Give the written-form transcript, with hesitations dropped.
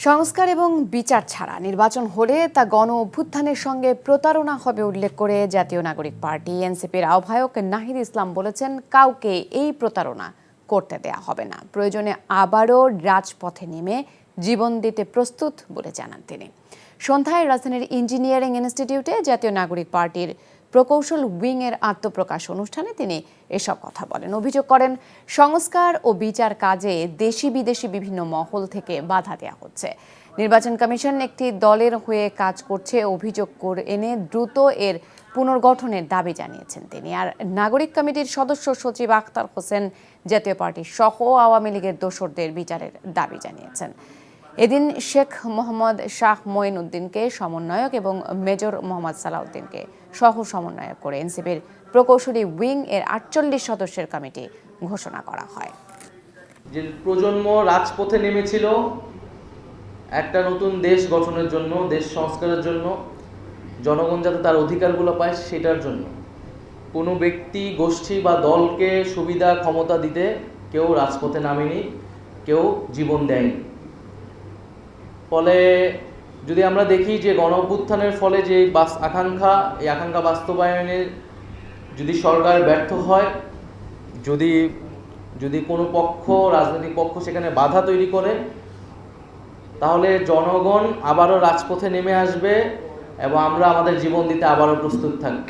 সংস্কার এবং বিচার ছাড়া নির্বাচন হলে তা গণ অভ্যুত্থানের সঙ্গে প্রতারণা হবে উল্লেখ করে জাতীয় নাগরিক পার্টি এনসিপির আহ্বায়ক নাহিদ ইসলাম বলেছেন, কাউকে এই প্রতারণা করতে দেয়া হবে না। প্রয়োজনে আবারও রাজপথে নেমে জীবন দিতে প্রস্তুত বলে জানান তিনি। সন্ধ্যায় রাজধানীর ইঞ্জিনিয়ারিং ইনস্টিটিউটে জাতীয় নাগরিক পার্টির প্রকৌশল উইংয়ের আত্মপ্রকাশ অনুষ্ঠানে তিনি এসব কথা বলেন। অভিযোগ করেন, সংস্কার ও বিচার কাজে দেশি বিদেশি বিভিন্ন মহল থেকে বাধা দেওয়া হচ্ছে। নির্বাচন কমিশন একটি দলের হয়ে কাজ করছে অভিযোগ করে এনে দ্রুত এর পুনর্গঠনের দাবি জানিয়েছেন তিনি। আর নাগরিক কমিটির সদস্য সচিব আখতার হোসেন জাতীয় পার্টির সহ আওয়ামী লীগের দোসরদের বিচারের দাবি জানিয়েছেন। এদিন শেখ মোহাম্মদ শাহ মঈন উদ্দিনকে সমন্বয়ক এবং মেজর মোহাম্মদ সালাউদ্দিনকে সহ সমন্বয়ক করে এনসিপির প্রকৌশলী উইং এর ৪৮ সদস্যের কমিটি ঘোষণা করা হয়। যে প্রজন্ম রাজপথে নেমেছিল একটা নতুন দেশ গঠনের জন্য, দেশ সংস্কারের জন্য, জনগণ যাতে তার অধিকারগুলো পায় সেটার জন্য, কোনো ব্যক্তি গোষ্ঠী বা দলকে সুবিধা ক্ষমতা দিতে কেউ রাজপথে নামেনি, কেউ জীবন দেয়নি। ফলে যদি আমরা দেখি যে গণ অভ্যুত্থানের ফলে যে আকাঙ্ক্ষা বাস্তবায়নের যদি সরকার ব্যর্থ হয়, যদি কোনো পক্ষ, রাজনৈতিক পক্ষ সেখানে বাধা তৈরি করে, তাহলে জনগণ আবারও রাজপথে নেমে আসবে এবং আমরা আমাদের জীবন দিতে আবারও প্রস্তুত থাকব।